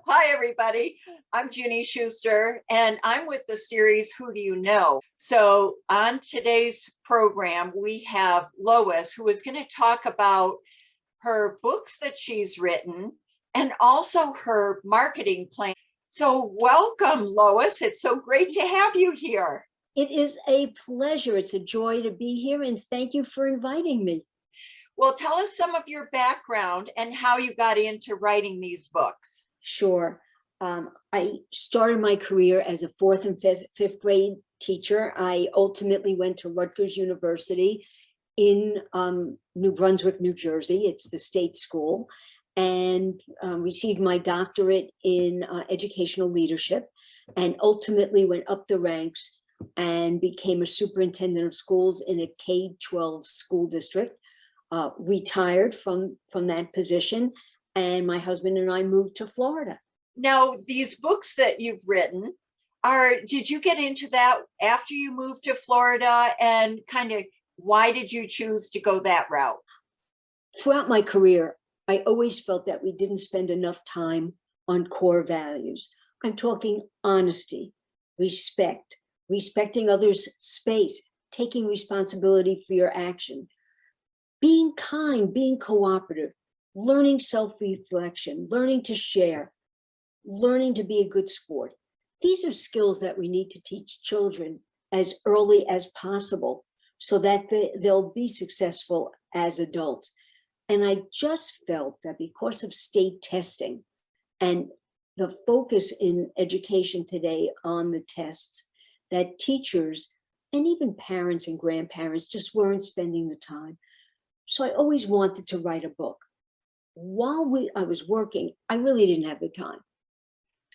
Hi, everybody. I'm Ginny Schuster, and I'm with the series Who Do You Know? So, on today's program, we have Lois, who is going to talk about her books that she's written and also her marketing plan. So, welcome, Lois. It's so great to have you here. It is a pleasure. It's a joy to be here, and thank you for inviting me. Well, tell us some of your background and how you got into writing these books. Sure. I started my career as a fourth and fifth grade teacher. I ultimately went to Rutgers University in New Brunswick, New Jersey. It's the state school, and received my doctorate in educational leadership, and ultimately went up the ranks and became a superintendent of schools in a K-12 school district. Retired from that position, and my husband and I moved to Florida. Now, these books that you've written, did you get into that after you moved to Florida, and kind of why did you choose to go that route? Throughout my career, I always felt that we didn't spend enough time on core values. I'm talking honesty, respect, respecting others' space, taking responsibility for your action, being kind, being cooperative, learning self-reflection, learning to share, learning to be a good sport. These are skills that we need to teach children as early as possible so that they'll be successful as adults. And I just felt that because of state testing and the focus in education today on the tests, that teachers and even parents and grandparents just weren't spending the time. So I always wanted to write a book. While I was working, I really didn't have the time.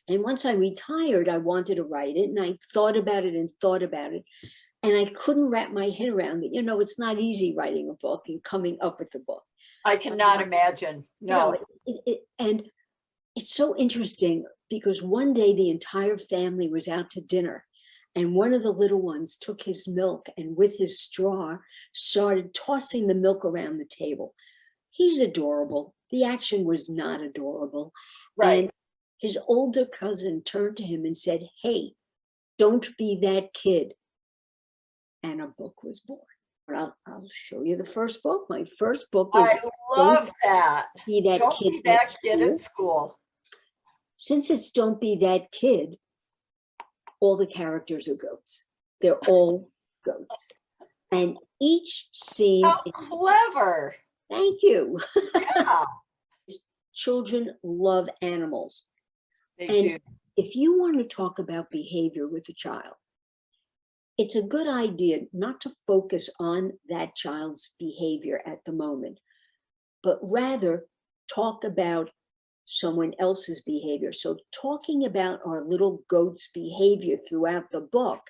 And once I retired, I wanted to write it, and I thought about it and thought about it. And I couldn't wrap my head around it. You know, it's not easy writing a book and coming up with the book. I cannot imagine. No. You know, and it's so interesting because one day the entire family was out to dinner, and one of the little ones took his milk and with his straw started tossing the milk around the table. He's adorable. The action was not adorable. Right. And his older cousin turned to him and said, "Hey, don't be that kid." And a book was born. I'll show you the first book. My first book is I love that. Be That Don't Kid be that at kid School. at school. Since it's Don't Be That Kid, all the characters are goats. They're all goats. And each scene— How clever. Thank you. Yeah. Children love animals. They And do. if you want to talk about behavior with a child, it's a good idea not to focus on that child's behavior at the moment, but rather talk about someone else's behavior. So talking about our little goat's behavior throughout the book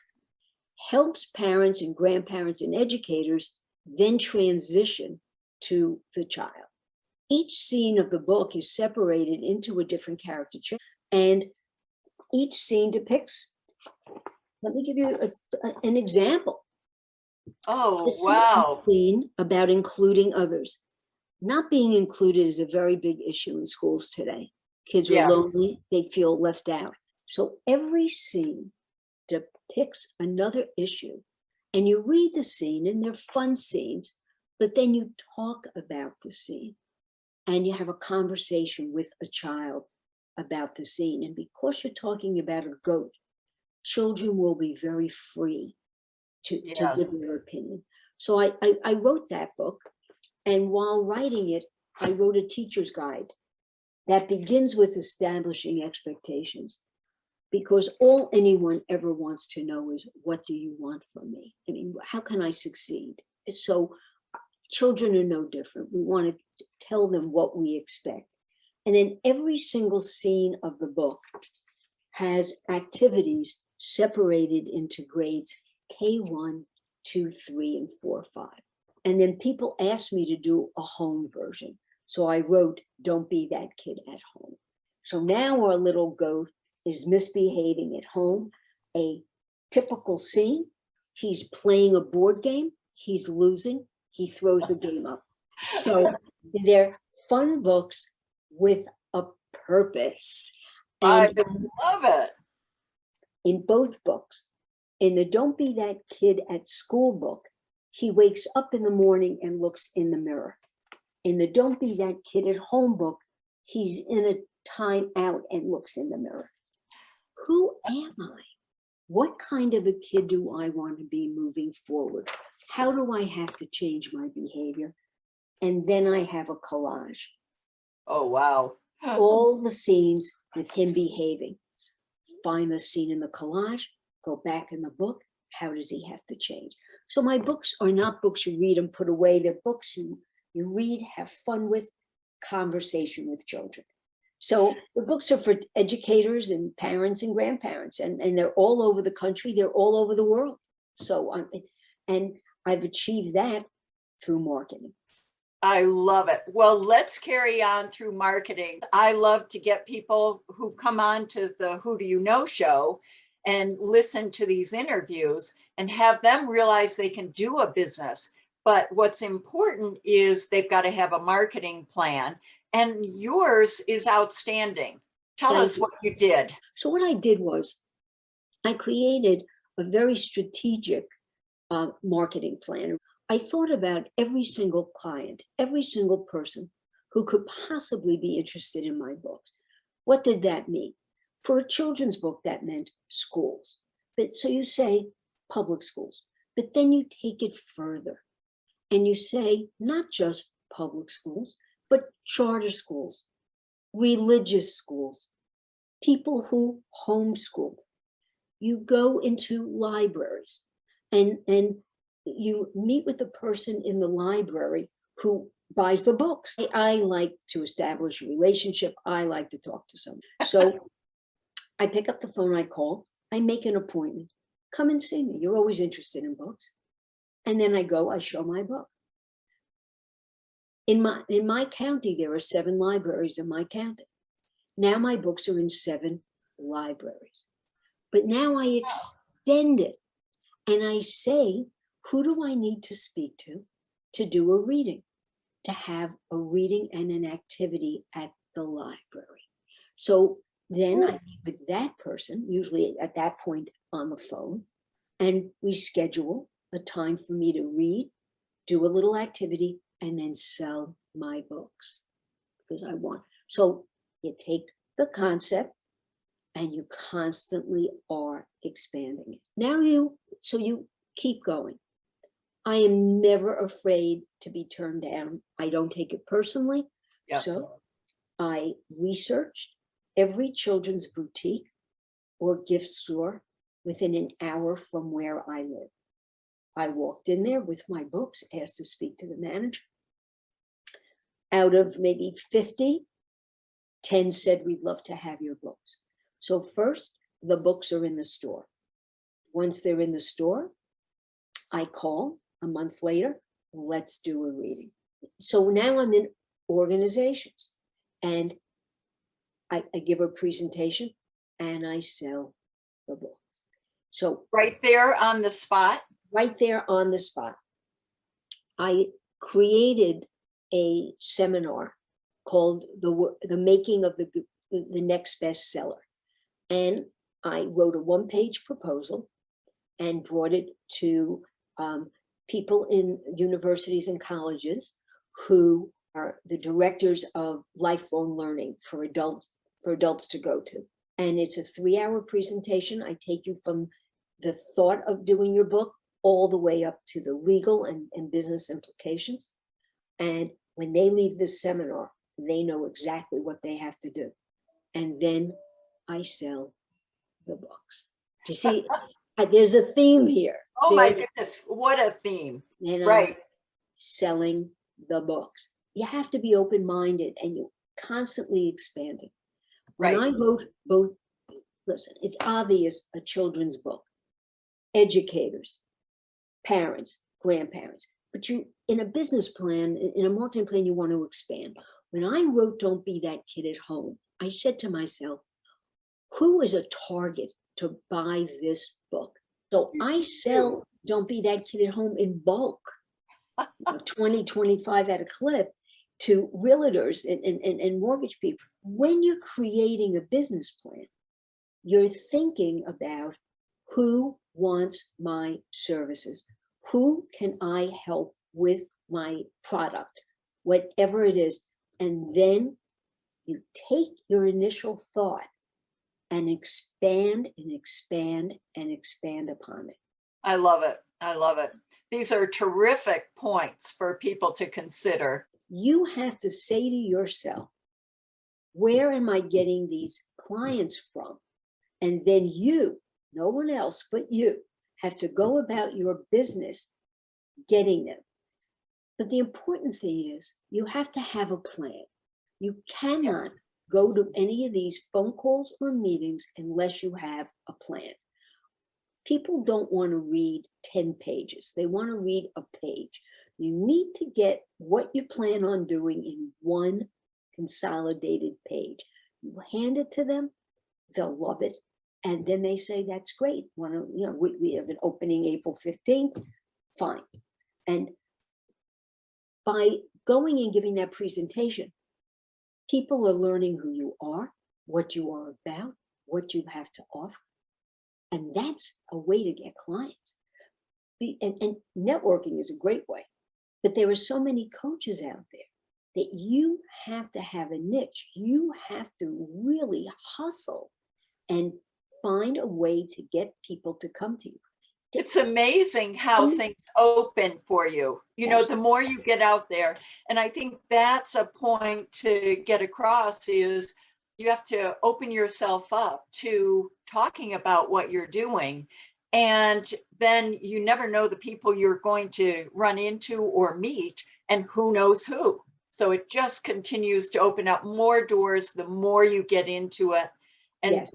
helps parents and grandparents and educators then transition to the child. Each scene of the book is separated into a different caricature, and each scene depicts— let me give you an example. Oh, This wow. is a scene about including others. Not being included is a very big issue in schools today. Kids are Yes. lonely, they feel left out. So every scene depicts another issue, and you read the scene and they're fun scenes, but then you talk about the scene and you have a conversation with a child about the scene. And because you're talking about a goat, children will be very free to give their opinion. So I wrote that book, and while writing it, I wrote a teacher's guide that begins with establishing expectations, because all anyone ever wants to know is, what do you want from me? I mean, how can I succeed? So children are no different. We want to tell them what we expect. And then every single scene of the book has activities separated into grades K1, 2, 3, and 4, 5. And then people asked me to do a home version. So I wrote, Don't Be That Kid at Home. So now our little goat is misbehaving at home. A typical scene: he's playing a board game, he's losing, he throws the game up. So they're fun books with a purpose. I And love it. in both books, in the Don't Be That Kid at School book, he wakes up in the morning and looks in the mirror. In the Don't Be That Kid at Home book, he's in a time out and looks in the mirror. Who am I? What kind of a kid do I want to be moving forward? How do I have to change my behavior? And then I have a collage. Oh, wow. All the scenes with him behaving. Find the scene in the collage, go back in the book. How does he have to change? So my books are not books you read and put away. They're books you read, have fun with, conversation with children. So the books are for educators and parents and grandparents, and they're all over the country. They're all over the world. So, and I've achieved that through marketing. I love it. Well, let's carry on through marketing. I love to get people who come on to the Who Do You Know show and listen to these interviews and have them realize they can do a business. But what's important is they've got to have a marketing plan, and yours is outstanding. Tell us what you did. So what I did was I created a very strategic marketing plan. I thought about every single client, every single person who could possibly be interested in my books. What did that mean? For a children's book, that meant schools. But so you say public schools, but then you take it further and you say not just public schools, but charter schools, religious schools, people who homeschool. You go into libraries and you meet with the person in the library who buys the books. I like to establish a relationship. I like to talk to someone. So I pick up the phone, I call, I make an appointment. Come and see me. You're always interested in books. And then I go, I show my book. In my county, there are 7 libraries in my county. Now my books are in 7 libraries. But now I extend it and I say, who do I need to speak to do a reading, to have a reading and an activity at the library? So then I meet with that person, usually at that point on the phone, and we schedule a time for me to read, do a little activity, and then sell my books because I want. So you take the concept and you constantly are expanding it. Now you keep going. I am never afraid to be turned down. I don't take it personally. Yep. So I researched every children's boutique or gift store within an hour from where I live. I walked in there with my books, asked to speak to the manager. Out of maybe 50, 10 said, we'd love to have your books. So first, the books are in the store. Once they're in the store, I call a month later, let's do a reading. So now I'm in organizations and I give a presentation and I sell the books. So right there on the spot? Right there on the spot. I created a seminar called the Making of the Next Bestseller. And I wrote a 1-page proposal and brought it to people in universities and colleges who are the directors of lifelong learning for adults to go to. And it's a 3-hour presentation. I take you from the thought of doing your book all the way up to the legal and business implications. And when they leave this seminar, they know exactly what they have to do. And then I sell the books. You see, there's a theme here. Oh my goodness, what a theme. And right. I'm selling the books. You have to be open-minded and you're constantly expanding. When I wrote both, listen, it's obvious a children's book, educators, parents, grandparents, but you, in a business plan, in a marketing plan, you want to expand. When I wrote Don't Be That Kid at Home, I said to myself, who is a target to buy this book? So I sell Don't Be That Kid at Home in bulk, 20, 25 at a clip to realtors and mortgage people. when you're creating a business plan, you're thinking about who wants my services, who can I help with my product, whatever it is. And then you take your initial thought and expand and expand and expand upon it. I love it. I love it. These are terrific points for people to consider. You have to say to yourself, where am I getting these clients from? And then you, no one else but you, have to go about your business getting them. But the important thing is you have to have a plan. You cannot go to any of these phone calls or meetings unless you have a plan. People don't want to read 10 pages. They want to read a page. You need to get what you plan on doing in one consolidated page. You hand it to them, they'll love it. And then they say, that's great. We have an opening April 15th, fine. And by going and giving that presentation, people are learning who you are, what you are about, what you have to offer. And that's a way to get clients. And networking is a great way, but there are so many coaches out there that you have to have a niche. You have to really hustle and find a way to get people to come to you. It's amazing how things open for you. You know, the more you get out there. And I think that's a point to get across is you have to open yourself up to talking about what you're doing. And then you never know the people you're going to run into or meet, and who knows who. So it just continues to open up more doors the more you get into it. And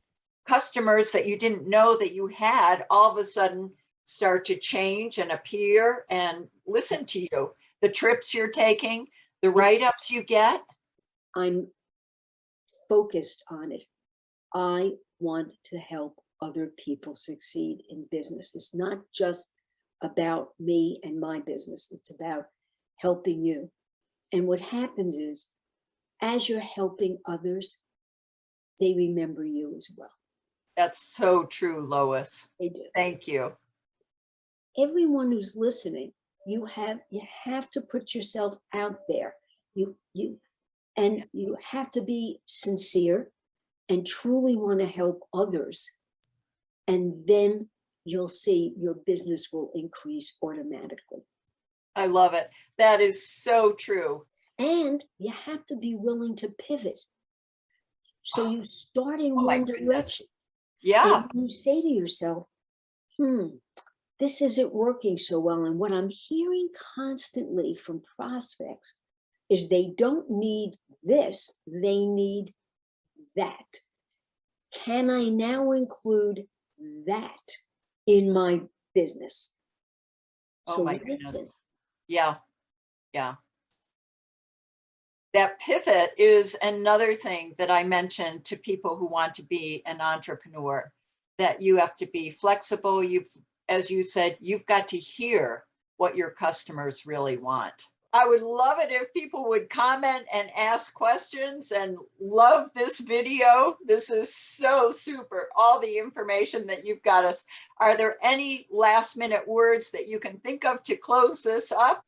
customers that you didn't know that you had all of a sudden start to change and appear and listen to you. The trips you're taking, the write-ups you get. I'm focused on it. I want to help other people succeed in business. It's not just about me and my business. It's about helping you. And what happens is, as you're helping others, they remember you as well. That's so true, Lois. They do. Thank you. Everyone who's listening, you have to put yourself out there. You have to be sincere and truly want to help others. And then you'll see your business will increase automatically. I love it. That is so true. And you have to be willing to pivot. So you start in one direction. Yeah. And you say to yourself, this isn't working so well. And what I'm hearing constantly from prospects is they don't need this, they need that. Can I now include that in my business? Oh my goodness. Yeah. Yeah. That pivot is another thing that I mentioned to people who want to be an entrepreneur, that you have to be flexible. As you said, you've got to hear what your customers really want. I would love it if people would comment and ask questions, and love this video. This is so super, all the information that you've got us. Are there any last minute words that you can think of to close this up?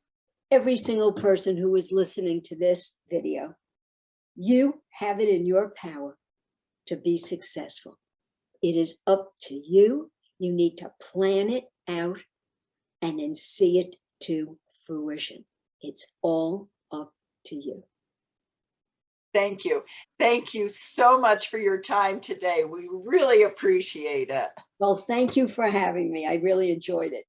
Every single person who is listening to this video, you have it in your power to be successful. It is up to you. You need to plan it out and then see it to fruition. It's all up to you. Thank you. Thank you so much for your time today. We really appreciate it. Well, thank you for having me. I really enjoyed it.